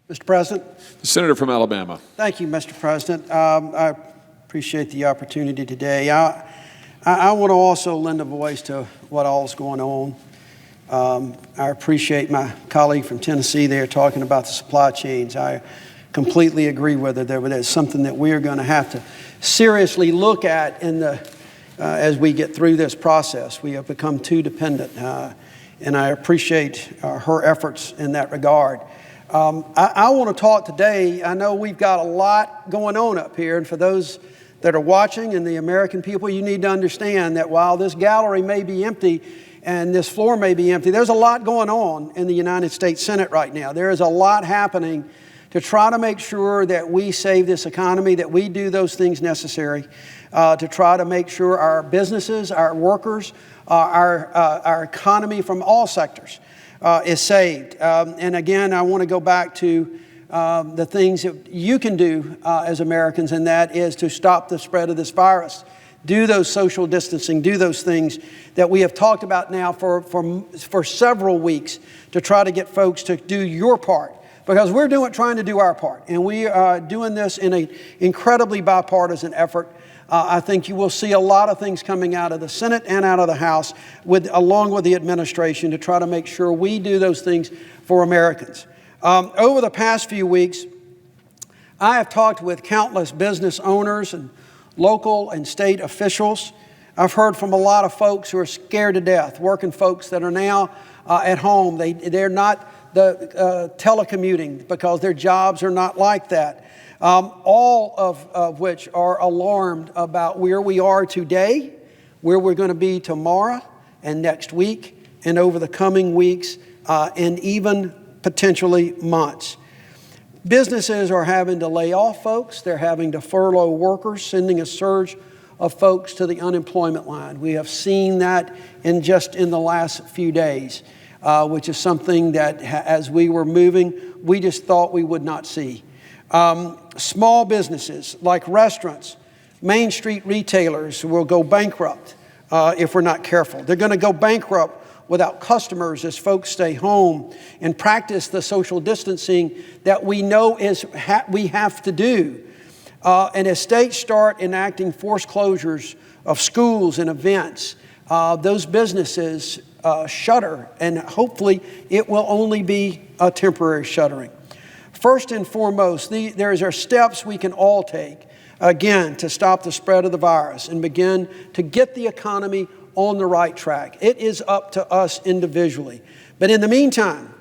Mr. President. The Senator from Alabama. Thank you, Mr. President. I appreciate the opportunity today. I want to also lend a voice to what all is going on. I appreciate my colleague from Tennessee there talking about the supply chains. I completely agree with her. That's something that we are going to have to seriously look at as we get through this process. We have become too dependent, and I appreciate her efforts in that regard. I want to talk today. I know we've got a lot going on up here, and for those that are watching and the American people, you need to understand that while this gallery may be empty and this floor may be empty, there's a lot going on in the United States Senate right now. There is a lot happening to try to make sure that we save this economy, that we do those things necessary to try to make sure our businesses, our workers, our economy from all sectors is saved. And again, I want to go back to the things that you can do as Americans, and that is to stop the spread of this virus. Do those social distancing, do those things that we have talked about now for several weeks to try to get folks to do your part. Because we're trying to do our part, and we are doing this in an incredibly bipartisan effort. I think you will see a lot of things coming out of the Senate and out of the House, along with the administration, to try to make sure we do those things for Americans. Over the past few weeks, I have talked with countless business owners and local and state officials. I've heard from a lot of folks who are scared to death, working folks that are now at home. They're not telecommuting because their jobs are not like that. All of which are alarmed about where we are today, where we're going to be tomorrow and next week and over the coming weeks and even potentially months. Businesses are having to lay off folks. They're having to furlough workers, sending a surge of folks to the unemployment line. We have seen that in the last few days, which is something that as we were moving, we just thought we would not see. Small businesses like restaurants, Main Street retailers will go bankrupt if we're not careful. They're going to go bankrupt without customers as folks stay home and practice the social distancing that we know we have to do. And as states start enacting forced closures of schools and events, those businesses shutter, and hopefully it will only be a temporary shuttering. First and foremost, there are steps we can all take, again, to stop the spread of the virus and begin to get the economy on the right track. It is up to us individually. But in the meantime,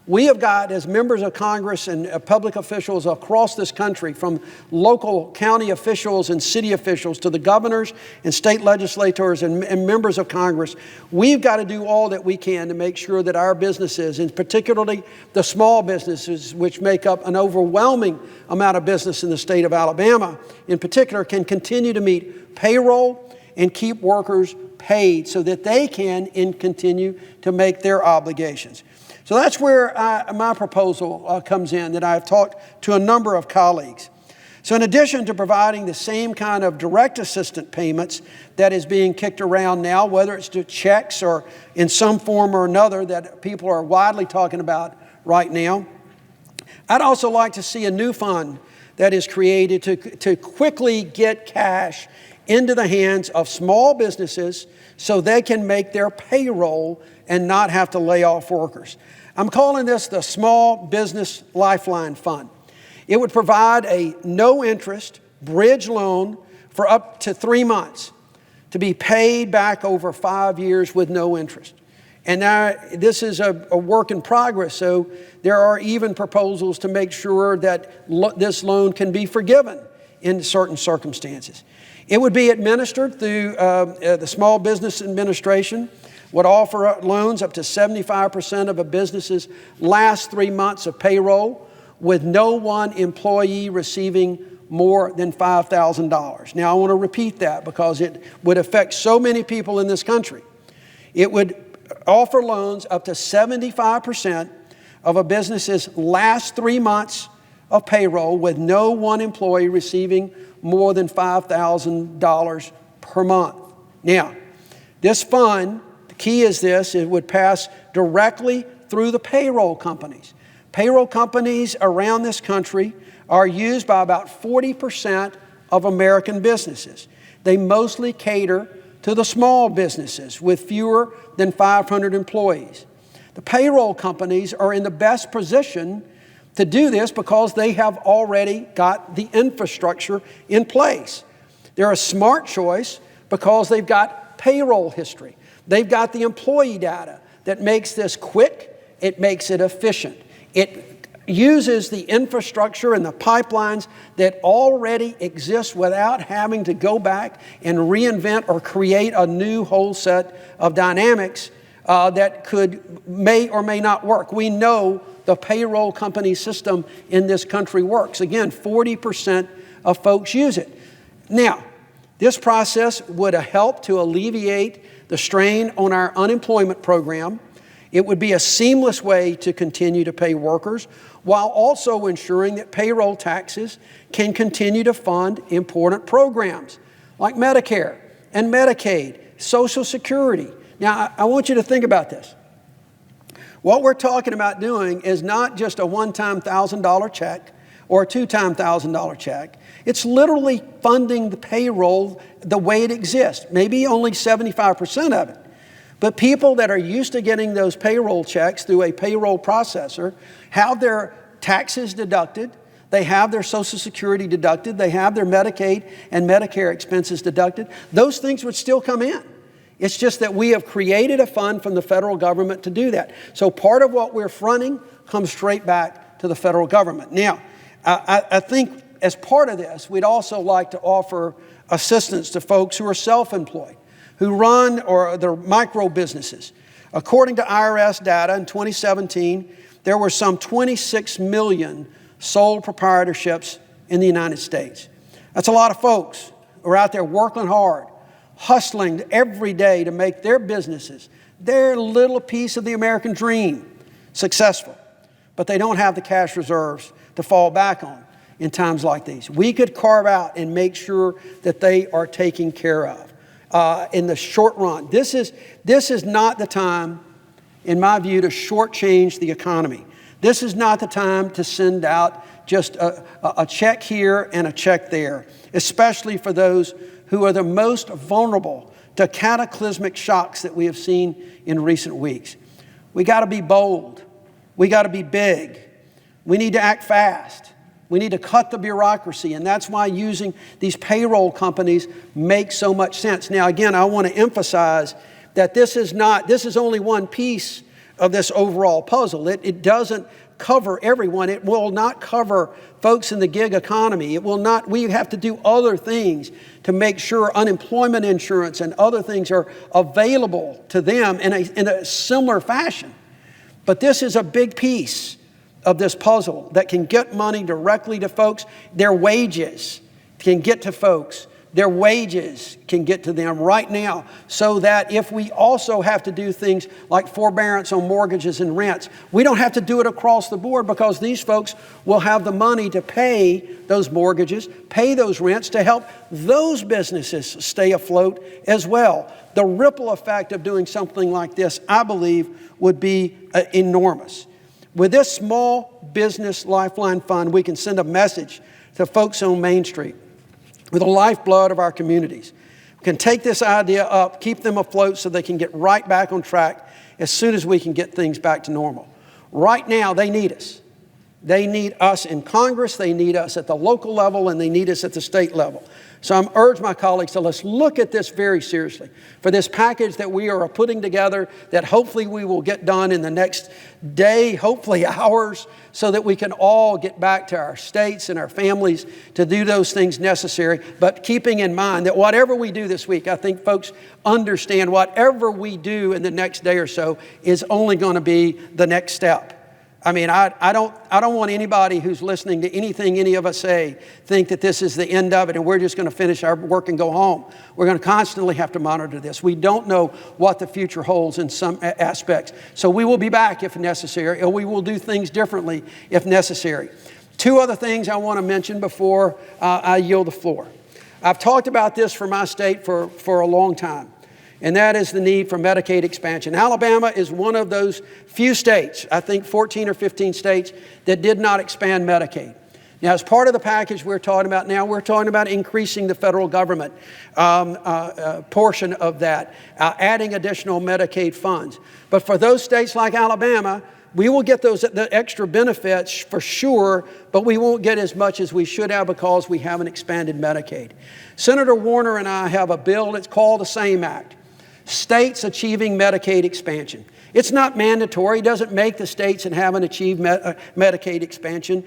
we have got, as members of Congress and public officials across this country, from local county officials and city officials to the governors and state legislators and members of Congress, we've got to do all that we can to make sure that our businesses, and particularly the small businesses, which make up an overwhelming amount of business in the state of Alabama, in particular, can continue to meet payroll and keep workers paid so that they can continue to make their obligations. So that's where my proposal comes in, that I've talked to a number of colleagues. So in addition to providing the same kind of direct assistance payments that is being kicked around now, whether it's to checks or in some form or another that people are widely talking about right now, I'd also like to see a new fund that is created to quickly get cash into the hands of small businesses so they can make their payroll and not have to lay off workers. I'm calling this the Small Business Lifeline Fund. It would provide a no-interest bridge loan for up to 3 months to be paid back over 5 years with no interest. And now this is a work in progress, so there are even proposals to make sure that this loan can be forgiven in certain circumstances. It would be administered through the Small Business Administration, would offer loans up to 75% of a business's last 3 months of payroll, with no one employee receiving more than $5,000. Now, I want to repeat that because it would affect so many people in this country. It would offer loans up to 75% of a business's last 3 months of payroll, with no one employee receiving more than $5,000 per month. Now, this fund, the key is this: it would pass directly through the payroll companies. Payroll companies around this country are used by about 40% of American businesses. They mostly cater to the small businesses with fewer than 500 employees. The payroll companies are in the best position to do this because they have already got the infrastructure in place. They're a smart choice because they've got payroll history. They've got the employee data that makes this quick, it makes it efficient. It uses the infrastructure and the pipelines that already exist without having to go back and reinvent or create a new whole set of dynamics that may or may not work. We know the payroll company system in this country works. Again, 40% of folks use it. Now, this process would help to alleviate the strain on our unemployment program. It would be a seamless way to continue to pay workers while also ensuring that payroll taxes can continue to fund important programs like Medicare and Medicaid, Social Security. Now, I want you to think about this. What we're talking about doing is not just a one-time $1,000 check or a two-time $1,000 check. It's literally funding the payroll the way it exists, maybe only 75% of it. But people that are used to getting those payroll checks through a payroll processor have their taxes deducted, they have their Social Security deducted, they have their Medicaid and Medicare expenses deducted. Those things would still come in. It's just that we have created a fund from the federal government to do that. So part of what we're fronting comes straight back to the federal government. Now, I think as part of this, we'd also like to offer assistance to folks who are self-employed, who run or their micro businesses. According to IRS data in 2017, there were some 26 million sole proprietorships in the United States. That's a lot of folks who are out there working hard, hustling every day to make their businesses, their little piece of the American dream, successful. But they don't have the cash reserves to fall back on in times like these. We could carve out and make sure that they are taken care of in the short run. This is not the time, in my view, to shortchange the economy. This is not the time to send out just a check here and a check there, especially for those who are the most vulnerable to cataclysmic shocks that we have seen in recent weeks. We got to be bold. We got to be big. We need to act fast. We need to cut the bureaucracy, and that's why using these payroll companies makes so much sense. Now, again, I want to emphasize that this is only one piece of this overall puzzle. It doesn't cover everyone. It will not cover folks in the gig economy. We have to do other things to make sure unemployment insurance and other things are available to them in a similar fashion. But this is a big piece of this puzzle that can get money directly to folks. Their wages can get to folks. Their wages can get to them right now, so that if we also have to do things like forbearance on mortgages and rents, we don't have to do it across the board, because these folks will have the money to pay those mortgages, pay those rents, to help those businesses stay afloat as well. The ripple effect of doing something like this, I believe, would be enormous. With this Small Business Lifeline Fund, we can send a message to folks on Main Street, with the lifeblood of our communities. We can take this idea up, keep them afloat so they can get right back on track as soon as we can get things back to normal. Right now, they need us. They need us in Congress, they need us at the local level, and they need us at the state level. So I'm urging my colleagues to let's look at this very seriously. For this package that we are putting together, that hopefully we will get done in the next day, hopefully hours, so that we can all get back to our states and our families to do those things necessary. But keeping in mind that whatever we do this week, I think folks understand whatever we do in the next day or so is only going to be the next step. I mean, I don't want anybody who's listening to anything any of us say think that this is the end of it and we're just going to finish our work and go home. We're going to constantly have to monitor this. We don't know what the future holds in some aspects. So we will be back if necessary, or we will do things differently if necessary. Two other things I want to mention before I yield the floor. I've talked about this for my state for a long time. and that is the need for Medicaid expansion. Alabama is one of those few states, I think 14 or 15 states, that did not expand Medicaid. Now, as part of the package we're talking about now, we're talking about increasing the federal government portion of that, adding additional Medicaid funds. But for those states like Alabama, we will get the extra benefits for sure, but we won't get as much as we should have because we haven't expanded Medicaid. Senator Warner and I have a bill, it's called the SAME Act, States Achieving Medicaid Expansion. It's not mandatory. It doesn't make the states that haven't achieved Medicaid expansion.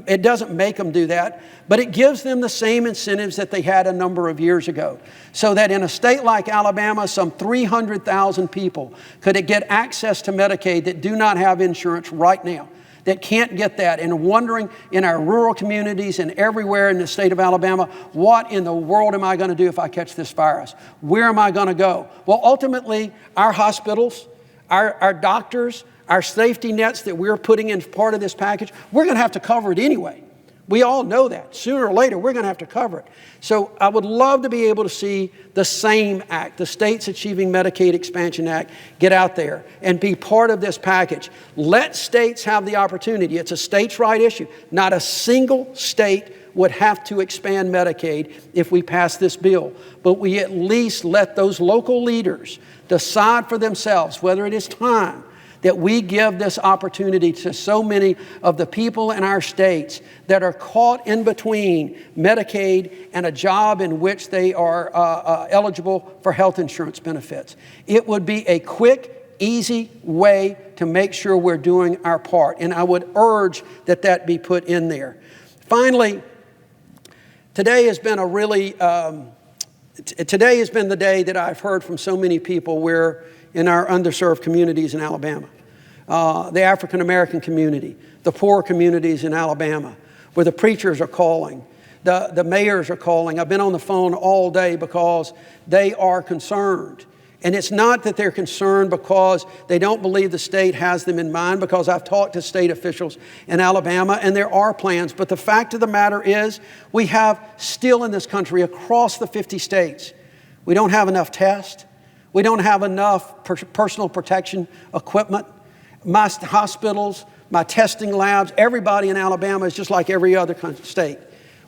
It doesn't make them do that, but it gives them the same incentives that they had a number of years ago. So that in a state like Alabama, some 300,000 people could get access to Medicaid that do not have insurance right now, that can't get that, and wondering in our rural communities and everywhere in the state of Alabama, what in the world am I going to do if I catch this virus? Where am I going to go? Well, ultimately, our hospitals, our doctors, our safety nets that we're putting in part of this package, we're going to have to cover it anyway. We all know that. Sooner or later, we're going to have to cover it. So I would love to be able to see the SAME Act, the States Achieving Medicaid Expansion Act, get out there and be part of this package. Let states have the opportunity. It's a states' right issue. Not a single state would have to expand Medicaid if we pass this bill. But we at least let those local leaders decide for themselves whether it is time that we give this opportunity to so many of the people in our states that are caught in between Medicaid and a job in which they are eligible for health insurance benefits. It would be a quick, easy way to make sure we're doing our part, and I would urge that that be put in there. Finally, today has been the day that I've heard from so many people where in our underserved communities in Alabama, the African American community, the poor communities in Alabama, where the preachers are calling, the mayors are calling. I've been on the phone all day because they are concerned. And it's not that they're concerned because they don't believe the state has them in mind, because I've talked to state officials in Alabama and there are plans. But the fact of the matter is we have still in this country across the 50 states, we don't have enough tests. We don't have enough personal protection equipment. My hospitals, my testing labs, everybody in Alabama is just like every other state.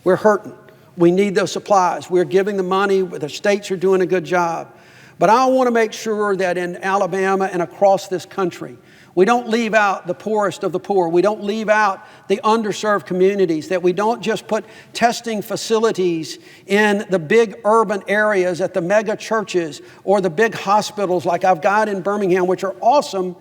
We're hurting. We need those supplies. We're giving the money. The states are doing a good job. But I want to make sure that in Alabama and across this country, we don't leave out the poorest of the poor. We don't leave out the underserved communities, that we don't just put testing facilities in the big urban areas at the mega churches or the big hospitals like I've got in Birmingham, which are awesome,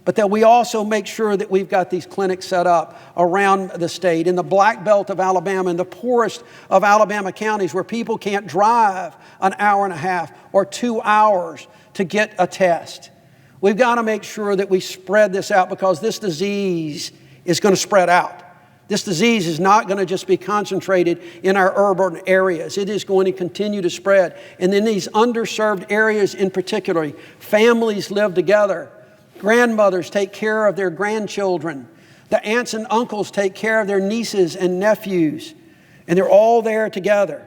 but that we also make sure that we've got these clinics set up around the state, in the black belt of Alabama, in the poorest of Alabama counties where people can't drive an hour and a half or 2 hours to get a test. We've got to make sure that we spread this out, because this disease is going to spread out. This disease is not going to just be concentrated in our urban areas. It is going to continue to spread. And in these underserved areas in particular, families live together. Grandmothers take care of their grandchildren. The aunts and uncles take care of their nieces and nephews. And they're all there together.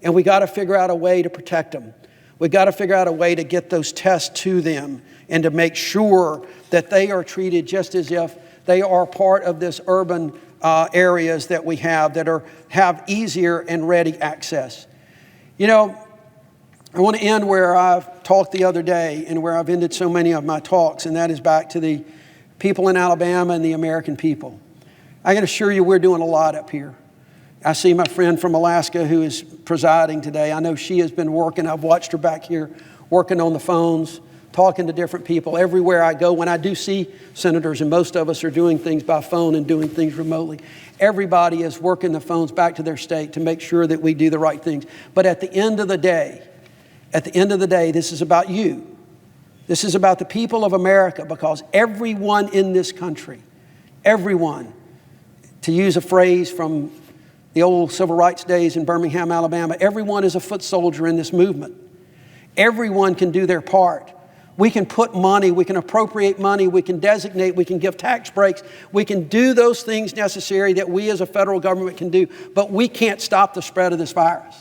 And we got to figure out a way to protect them. We got to figure out a way to get those tests to them and to make sure that they are treated just as if they are part of this urban areas that we have that have easier and ready access. You know, I want to end where I've talked the other day and where I've ended so many of my talks, and that is back to the people in Alabama and the American people. I can assure you we're doing a lot up here. I see my friend from Alaska who is presiding today. I know she has been working. I've watched her back here working on the phones, talking to different people everywhere I go. When I do see senators, and most of us are doing things by phone and doing things remotely, everybody is working the phones back to their state to make sure that we do the right things. But at the end of the day, this is about you. This is about the people of America, because everyone in this country, everyone, to use a phrase from the old civil rights days in Birmingham, Alabama, everyone is a foot soldier in this movement. Everyone can do their part. We can put money, we can appropriate money, we can designate, we can give tax breaks, we can do those things necessary that we as a federal government can do, but we can't stop the spread of this virus.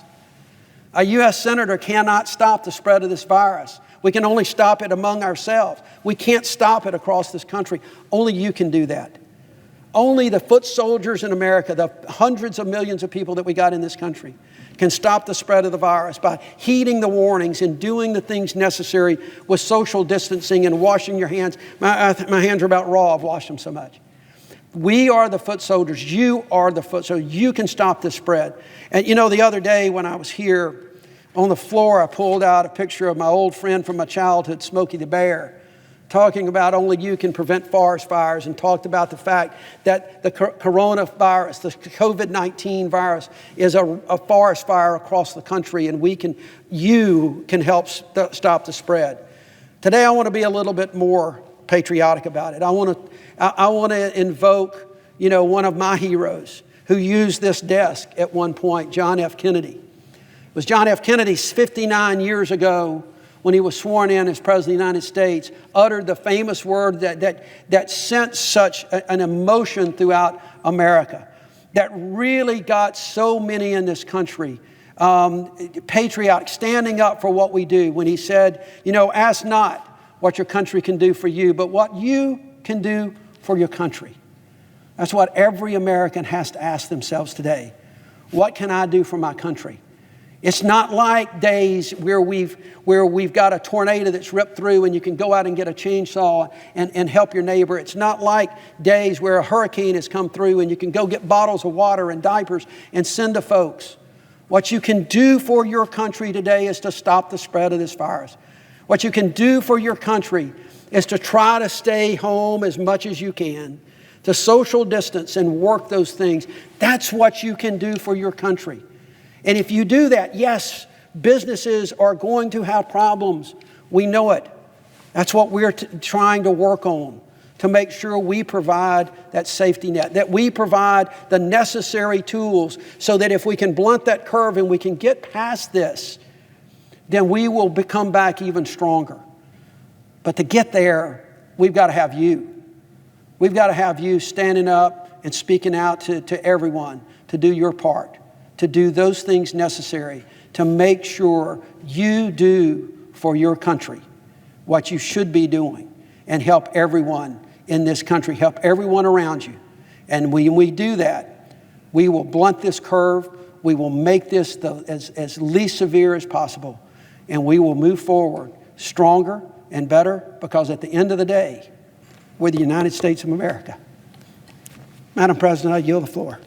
A U.S. senator cannot stop the spread of this virus. We can only stop it among ourselves. We can't stop it across this country. Only you can do that. Only the foot soldiers in America, the hundreds of millions of people that we got in this country, can stop the spread of the virus by heeding the warnings and doing the things necessary with social distancing and washing your hands. My hands are about raw. I've washed them so much. We are the foot soldiers. You are the foot soldiers. You can stop the spread. And you know, the other day when I was here on the floor, I pulled out a picture of my old friend from my childhood, Smokey the Bear, talking about only you can prevent forest fires, and talked about the fact that the coronavirus, the COVID-19 virus, is a forest fire across the country, and you can help stop the spread. Today, I want to be a little bit more patriotic about it. I want to invoke, one of my heroes who used this desk at one point, John F. Kennedy. It was John F. Kennedy 59 years ago, when he was sworn in as President of the United States, uttered the famous word that sent such an emotion throughout America, that really got so many in this country patriotic, standing up for what we do, when he said, ask not what your country can do for you, but what you can do for your country. That's what every American has to ask themselves today. What can I do for my country? It's not like days where we've got a tornado that's ripped through and you can go out and get a chainsaw and help your neighbor. It's not like days where a hurricane has come through and you can go get bottles of water and diapers and send to folks. What you can do for your country today is to stop the spread of this virus. What you can do for your country is to try to stay home as much as you can, to social distance and work those things. That's what you can do for your country. And if you do that, yes, businesses are going to have problems. We know it. That's what we're trying to work on, to make sure we provide that safety net, that we provide the necessary tools so that if we can blunt that curve and we can get past this, then we will come back even stronger. But to get there, we've got to have you. We've got to have you standing up and speaking out to everyone to do your part, to do those things necessary to make sure you do for your country what you should be doing, and help everyone in this country, help everyone around you. And when we do that, we will blunt this curve, we will make this as least severe as possible, and we will move forward stronger and better, because at the end of the day, we're the United States of America. Madam President, I yield the floor.